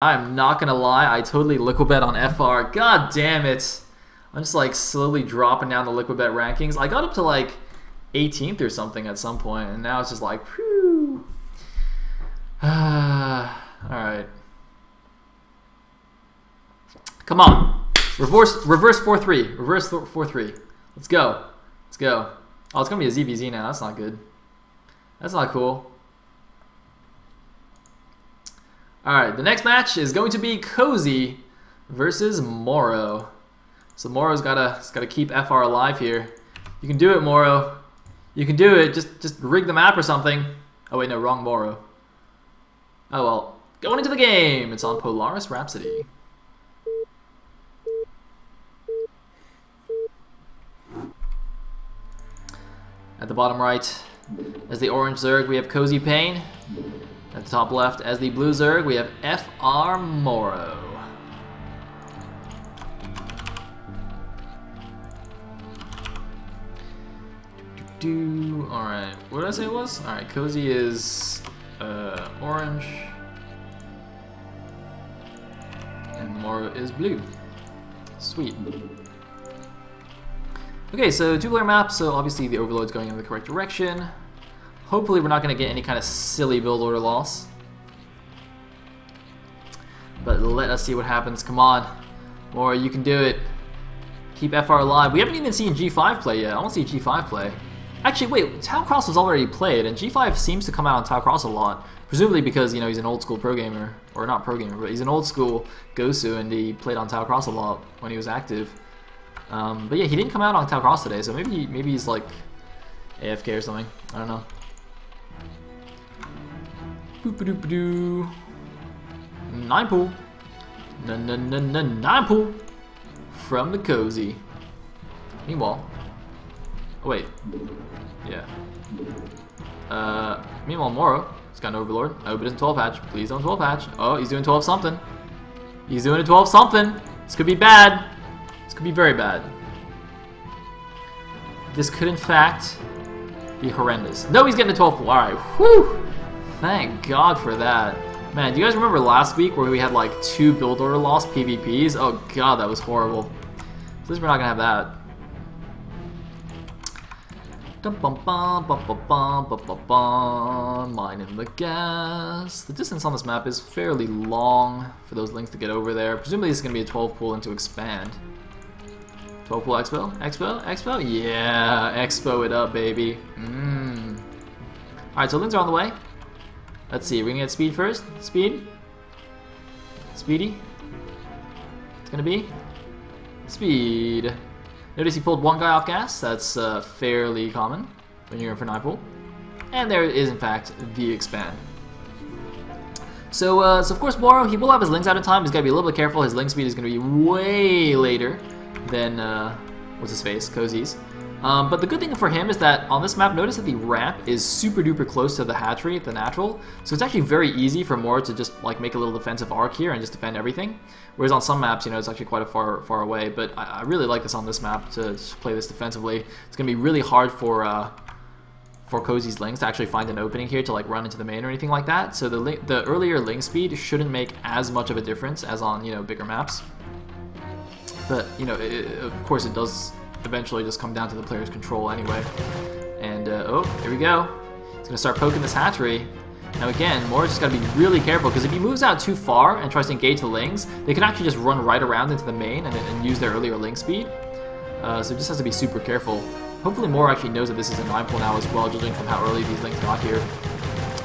I'm not gonna lie, I totally liquid bet on FR. God damn it. I'm just like slowly dropping down the liquid bet rankings. I got up to like 18th or something at some point, and now it's just like, whew. Alright. Come on. Reverse 4-3. Reverse 4-3. Let's go. Let's go. Oh, it's gonna be a ZVZ now. That's not good. That's not cool. Alright, the next match is going to be Cozy versus Moro. So Moro's gotta keep FR alive here. You can do it, Moro. You can do it. Just rig the map or something. Oh wait, no, wrong Moro. Oh well. Going into the game. It's on Polaris Rhapsody. At the bottom right, as the orange Zerg, we have Cozy PaiN. At the top left, as the blue Zerg, we have FR Moro. Alright, what did I say it was? Alright, Cozy is orange. And Moro is blue. Sweet. Okay, so two-player map, so obviously the overload's going in the correct direction. Hopefully we're not going to get any kind of silly build order loss. But let us see what happens. Come on. Moro, you can do it. Keep FR alive. We haven't even seen G5 play yet. I don't see G5 play. Actually, wait, Tau Cross was already played, and G5 seems to come out on Tau Cross a lot. Presumably because, you know, he's an old school pro gamer. Or not pro gamer, but he's an old school Gosu, and he played on Tau Cross a lot when he was active. But yeah, he didn't come out on Tau Cross today, so maybe he's like AFK or something. I don't know. Boop-a-doop-a-doo. 9 pool. 9 pool. From the Cozy. Meanwhile. Oh wait. Yeah. Meanwhile, Moro. He's got an Overlord. I hope it isn't 12 hatch. Please don't 12 hatch. Oh, he's doing 12 something. He's doing a 12 something. This could be bad. This could be very bad. This could in fact be horrendous. No, he's getting a 12 pool. Alright. Whew. Thank God for that. Man, do you guys remember last week where we had like 2 build order loss PvPs? Oh god, that was horrible. So at least we're not gonna have that. Mining the gas. The distance on this map is fairly long for those links to get over there. Presumably this is gonna be a 12 pool into expand. 12 pool expo? Expo? Expo? Yeah, expo it up, baby. Alright, so links are on the way. Let's see, we're gonna get speed first. Speed. Speedy. It's gonna be speed. Notice he pulled one guy off gas. That's fairly common when you're in for 9 pool. And there is, in fact, the expand. So of course, Moro, he will have his links out in time. He's got to be a little bit careful. His link speed is going to be way later than, what's his face, Cozy's. But the good thing for him is that on this map, notice that the ramp is super duper close to the hatchery, the natural. So it's actually very easy for Moro to just like make a little defensive arc here and just defend everything. Whereas on some maps, you know, it's actually quite a far away. But I really like this on this map to play this defensively. It's going to be really hard for Cozy's links to actually find an opening here to like run into the main or anything like that. So the earlier link speed shouldn't make as much of a difference as on, you know, bigger maps. But, you know, of course it does eventually just come down to the player's control anyway. And, oh, here we go. He's going to start poking this hatchery. Now again, Moro's just got to be really careful, because if he moves out too far and tries to engage the lings, they can actually just run right around into the main and use their earlier link speed. So it just has to be super careful. Hopefully Moro actually knows that this is a 9 pool now as well, judging from how early these links got here.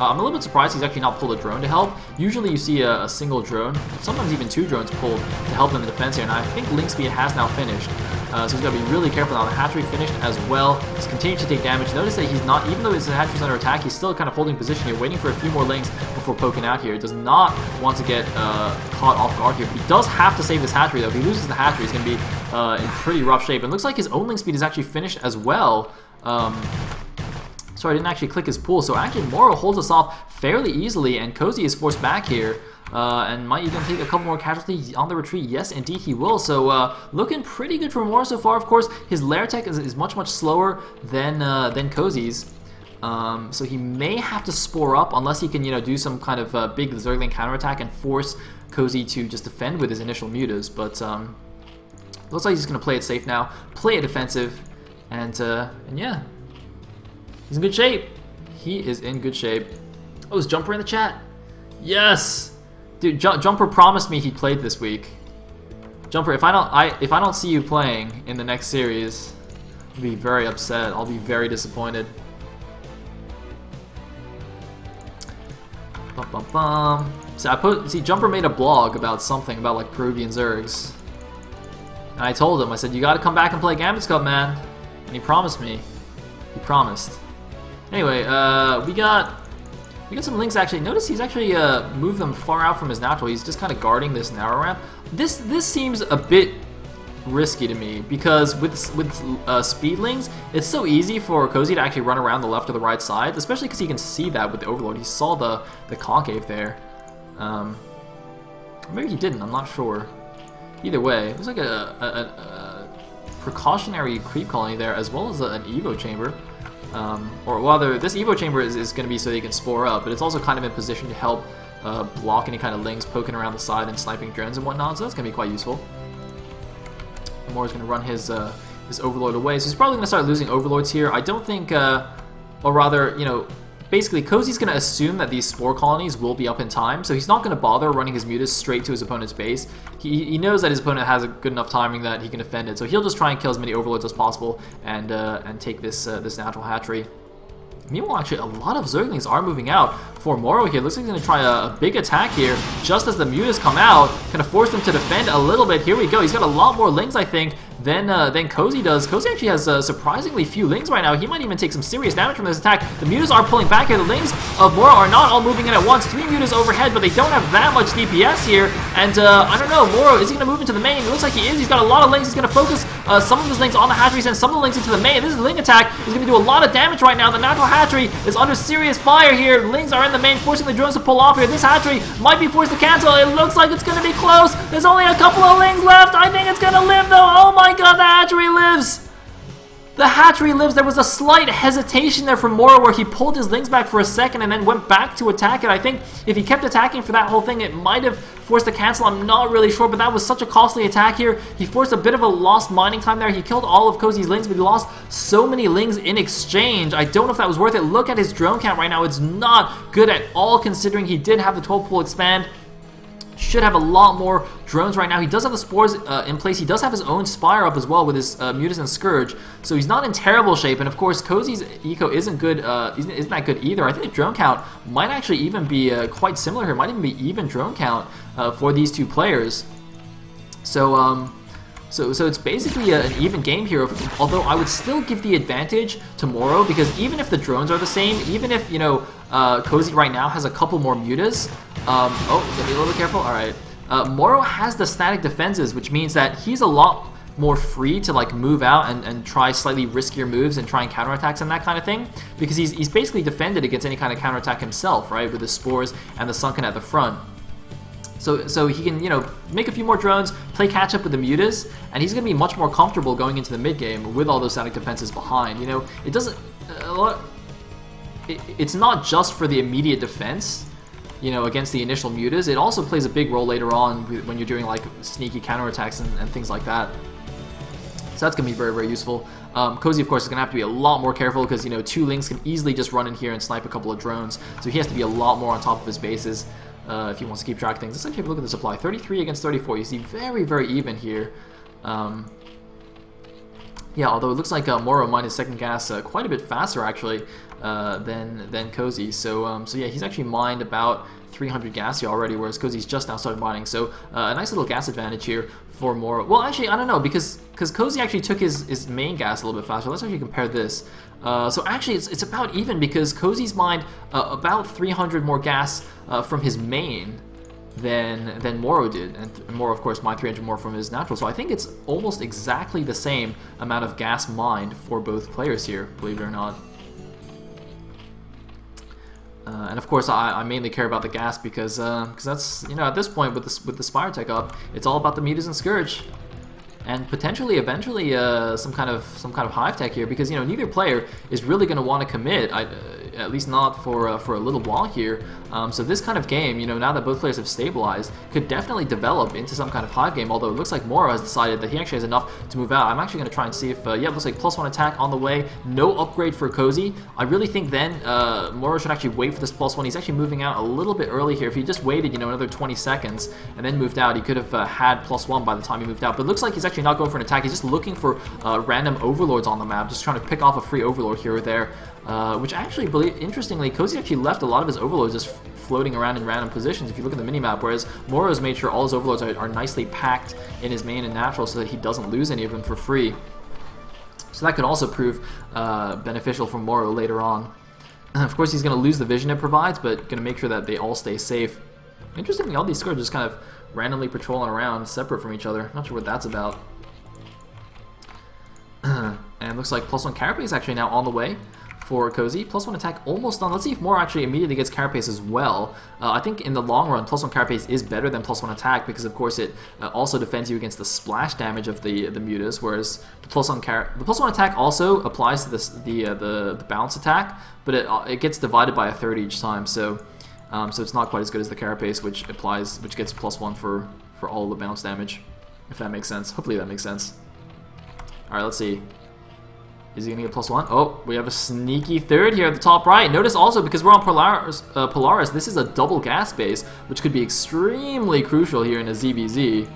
I'm a little bit surprised he's actually not pulled a drone to help. Usually you see a single drone, sometimes even 2 drones pulled to help in the defense here, and I think link speed has now finished. So he's got to be really careful now. The hatchery finished as well. He's continuing to take damage. Notice that he's not, even though his hatchery's under attack, he's still kind of holding position here, waiting for a few more links before poking out here. Does not want to get caught off guard here. He does have to save this hatchery though. If he loses the hatchery, he's going to be in pretty rough shape. And it looks like his own link speed is actually finished as well. Sorry, I didn't actually click his pool. So actually Moro holds us off fairly easily, and Cozy is forced back here. And might even take a couple more casualties on the retreat. Yes, indeed he will. So looking pretty good for Moro so far. Of course, his lair tech is much slower than Cozy's. So he may have to spore up unless he can, do some kind of big Zergling counterattack and force Cozy to just defend with his initial mutas, but looks like he's going to play it safe now, play it defensive, and yeah, he's in good shape. He is in good shape. Oh, is Jumper in the chat? Yes, dude. Jumper promised me he'd played this week. Jumper, if I don't see you playing in the next series, I'll be very upset. I'll be very disappointed. Bum, bum, bum. So Jumper made a blog about something about like Peruvian Zergs, and I told him, I said, you got to come back and play Gambit's Cup, man. And he promised me. He promised. Anyway, we got some links actually. Notice he's actually moved them far out from his natural. He's just kind of guarding this narrow ramp. This seems a bit risky to me because with speedlings, it's so easy for Cozy to actually run around the left or the right side, especially because he can see that with the overload. He saw the concave there. Maybe he didn't. I'm not sure. Either way, it was like a precautionary creep colony there, as well as an Evo chamber. Or rather, this Evo chamber is going to be so they can spore up, but it's also kind of in position to help block any kind of lings poking around the side and sniping drones and whatnot, so that's going to be quite useful. More's going to run his overload away, so he's probably going to start losing overlords here. I don't think, or rather, you know, basically Cozy's going to assume that these spore colonies will be up in time, so he's not going to bother running his mutas straight to his opponent's base. He knows that his opponent has a good enough timing that he can defend it, so he'll just try and kill as many overlords as possible and take this natural hatchery. Meanwhile, actually, a lot of Zerglings are moving out for Moro here. Looks like he's going to try a big attack here just as the mutas come out, kind of force them to defend a little bit. Here we go. He's got a lot more lings, I think, than Cozy does. Cozy actually has surprisingly few lings right now. He might even take some serious damage from this attack. The mutas are pulling back here. The lings of Moro are not all moving in at once. 3 mutas overhead, but they don't have that much DPS here. And I don't know, Moro, is he going to move into the main? It looks like he is. He's got a lot of lings. He's going to focus some of his lings on the hatcheries and some of the lings into the main. This is a ling attack. He's going to do a lot of damage right now. The natural hatchery is under serious fire here. Lings are in the main, forcing the drones to pull off here. This hatchery might be forced to cancel. It looks like it's going to be close. There's only a couple of lings left. I think it's going to live, though. Oh my god, the hatchery lives! The hatchery lives. There was a slight hesitation there from Moro where he pulled his lings back for a second and then went back to attack it. I think if he kept attacking for that whole thing, it might have forced a cancel. I'm not really sure, but that was such a costly attack here. He forced a bit of a lost mining time there. He killed all of Cozy's lings, but he lost so many lings in exchange. I don't know if that was worth it. Look at his drone count right now. It's not good at all considering he did have the 12 pool expand. Should have a lot more drones right now. He does have the spores in place. He does have his own spire up as well with his mutas and scourge, so he's not in terrible shape. And of course, Cozy's eco isn't good. Isn't that good either. I think the drone count might actually even be quite similar here. Might even be even drone count for these two players. So So it's basically an even game here, although I would still give the advantage to Moro, because even if the drones are the same, even if, you know, Cozy right now has a couple more mutas, oh, gotta be a little bit careful, alright. Moro has the static defenses, which means that he's a lot more free to like move out and try slightly riskier moves and try and counterattacks and that kind of thing, because he's basically defended against any kind of counterattack himself, right, with the spores and the sunken at the front. So he can, you know, make a few more drones, play catch up with the mutas, and he's going to be much more comfortable going into the mid game with all those static defenses behind. You know, it doesn't, it's not just for the immediate defense, you know, against the initial mutas. It also plays a big role later on when you're doing like sneaky counterattacks and things like that. So that's going to be very, very useful. Cozy, of course, is going to have to be a lot more careful because, you know, 2 lings can easily just run in here and snipe a couple of drones. So he has to be a lot more on top of his bases if he wants to keep track of things. Let's actually have a look at the supply. 33 against 34. You see very, very even here. Yeah, although it looks like Moro mined his second gas quite a bit faster, actually, than Cozy. So yeah, he's actually mined about 300 gas here already, whereas Cozy's just now started mining. So a nice little gas advantage here for Moro. Well, actually, I don't know, because Cozy actually took his main gas a little bit faster. Let's actually compare this. So actually, it's about even, because Cozy's mined about 300 more gas from his main than Moro did, and Moro, of course, mined 300 more from his natural. So I think it's almost exactly the same amount of gas mined for both players here, believe it or not. And of course, I mainly care about the gas because that's, you know, at this point with the Spire Tech up, it's all about the mutas and Scourge, and potentially eventually some kind of hive tech here, because, you know, neither player is really going to want to commit. at least not for a little while here. So this kind of game, you know, now that both players have stabilized, could definitely develop into some kind of hive game, although it looks like Moro has decided that he actually has enough to move out. I'm actually going to try and see if, yeah, it looks like +1 attack on the way, no upgrade for Cozy. I really think then Moro should actually wait for this +1. He's actually moving out a little bit early here. If he just waited, you know, another 20 seconds and then moved out, he could have had +1 by the time he moved out. But it looks like he's actually not going for an attack. He's just looking for random overlords on the map, just trying to pick off a free overlord here or there. Which I actually believe, interestingly, Cozy actually left a lot of his overlords just floating around in random positions if you look at the minimap, whereas Moro's made sure all his overlords are nicely packed in his main and natural so that he doesn't lose any of them for free. So that could also prove beneficial for Moro later on. Of course, he's going to lose the vision it provides, but going to make sure that they all stay safe. Interestingly, all these scourges just kind of randomly patrolling around separate from each other. Not sure what that's about. And it looks like +1 Carapace actually now on the way for Cozy. +1 attack almost done. Let's see if Moro actually immediately gets Carapace as well. I think in the long run, +1 Carapace is better than +1 attack because, of course, it also defends you against the splash damage of the mutas, whereas the +1 attack also applies to the bounce attack, but it gets divided by a third each time. So it's not quite as good as the Carapace, which gets +1 for all the bounce damage, if that makes sense. Hopefully that makes sense. All right, let's see. Is he going to get +1? Oh, we have a sneaky third here at the top right. Notice also, because we're on Polaris, this is a double gas base, which could be extremely crucial here in a ZVZ.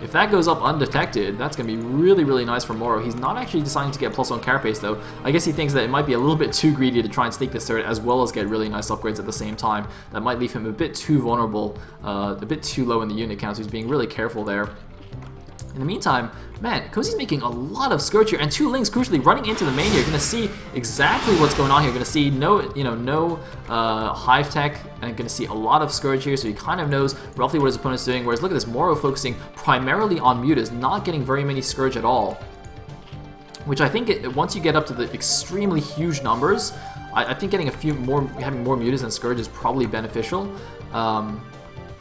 If that goes up undetected, that's going to be really, really nice for Moro. He's not actually deciding to get +1 Carapace, though. I guess he thinks that it might be a little bit too greedy to try and sneak this third, as well as get really nice upgrades at the same time. That might leave him a bit too vulnerable, a bit too low in the unit count, so he's being really careful there. In the meantime, man, Cozy's making a lot of Scourge here, and 2 Lings crucially running into the main here. You're going to see exactly what's going on here. You're going to see no Hive Tech, and you're going to see a lot of Scourge here, so he kind of knows roughly what his opponent's doing. Whereas look at this, Moro focusing primarily on mutas, not getting very many Scourge at all. Which I think, once you get up to the extremely huge numbers, I think getting having more mutas than Scourge is probably beneficial.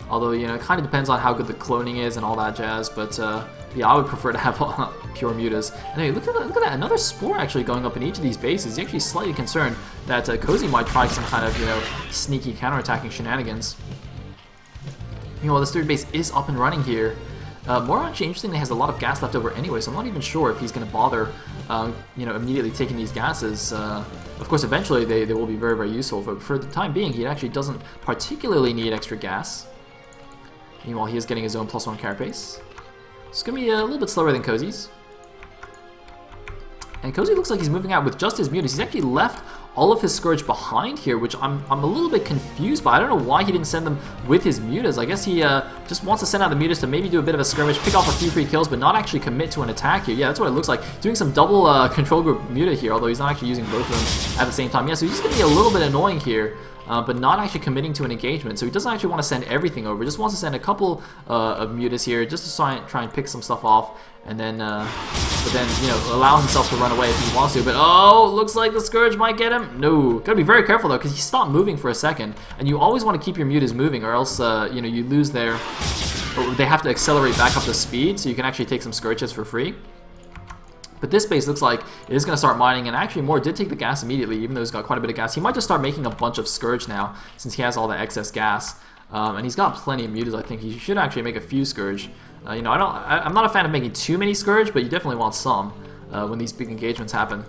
Although, you know, it kind of depends on how good the cloning is and all that jazz, but yeah, I would prefer to have pure mutas. And hey, look at that, another Spore actually going up in each of these bases. He's actually slightly concerned that Cozy might try some kind of, you know, sneaky counterattacking shenanigans. Meanwhile, this third base is up and running here. Moro actually, interestingly, has a lot of gas left over anyway, so I'm not even sure if he's going to bother, you know, immediately taking these gases. Of course, eventually they will be very, very useful, but for the time being, he actually doesn't particularly need extra gas. Meanwhile, he is getting his own +1 Carapace. It's going to be a little bit slower than Cozy's. And Cozy looks like he's moving out with just his mutas. He's actually left all of his Scourge behind here, which I'm a little bit confused by. I don't know why he didn't send them with his mutas. I guess he just wants to send out the mutas to maybe do a bit of a skirmish, pick off a few free kills, but not actually commit to an attack here. Yeah, that's what it looks like. Doing some double control group muta here, although he's not actually using both of them at the same time. Yeah, so he's just going to be a little bit annoying here. But not actually committing to an engagement. So he doesn't actually want to send everything over. He just wants to send a couple of mutas here just to try and pick some stuff off, and then, but then, you know, allow himself to run away if he wants to. But oh, looks like the Scourge might get him. No, gotta be very careful though, because he stopped moving for a second, and you always want to keep your mutas moving, or else, you know, you lose their, or they have to accelerate back up to speed, so you can actually take some Scourges for free. But this base looks like it is going to start mining, and actually Moro did take the gas immediately, even though he's got quite a bit of gas. He might just start making a bunch of Scourge now, since he has all the excess gas. And he's got plenty of mutas. I think he should actually make a few Scourge. You know, I'm not a fan of making too many Scourge, but you definitely want some when these big engagements happen.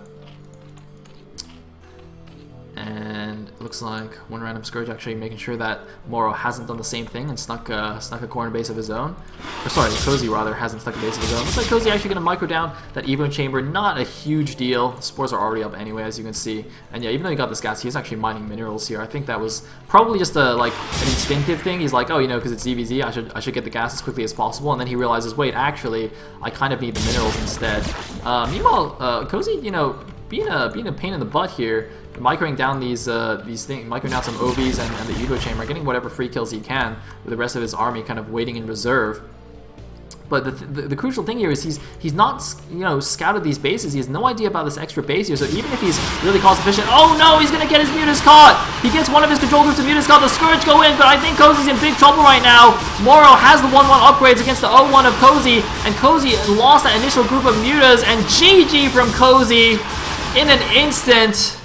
And it looks like one random Scourge actually making sure that Moro hasn't done the same thing and snuck a corner base of his own. Or sorry, Cozy rather hasn't snuck a base of his own. Looks like Cozy actually going to micro down that Evo Chamber. Not a huge deal. The Spores are already up anyway, as you can see. And yeah, even though he got this gas, he is actually mining minerals here. I think that was probably just like an instinctive thing. He's like, oh, you know, because it's ZVZ, I should get the gas as quickly as possible. And then he realizes, wait, actually, I kind of need the minerals instead. Meanwhile, Cozy, you know, being a pain in the butt here, microing down these things, microing down some OBs and the Evo Chamber, getting whatever free kills he can, with the rest of his army kind of waiting in reserve. But the crucial thing here is he's not, you know, scouted these bases. He has no idea about this extra base here. So even if he's really cost efficient, oh no, he's gonna get his mutas caught. He gets one of his control groups of mutas caught. The Scourge go in, but I think Cozy's in big trouble right now. Moro has the 1-1 upgrades against the 0-1 of Cozy, and Cozy lost that initial group of mutas. And GG from Cozy in an instant.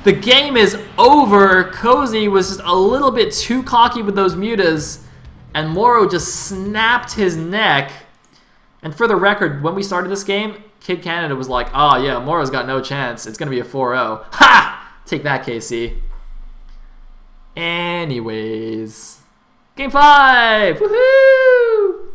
The game is over. Cozy was just a little bit too cocky with those mutas, and Moro just snapped his neck. And for the record, when we started this game, Kid Canada was like, oh yeah, Moro's got no chance. It's going to be a 4-0. Ha! Take that, KC. Anyways. Game 5! Woohoo!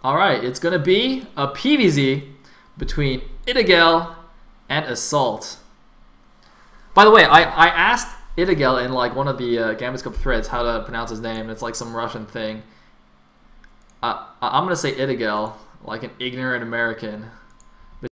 Alright, it's going to be a PvZ between Idigel and Assault. By the way, I asked Idigel in like one of the Gambit Scope threads how to pronounce his name. It's like some Russian thing. I'm going to say Idigel, like an ignorant American.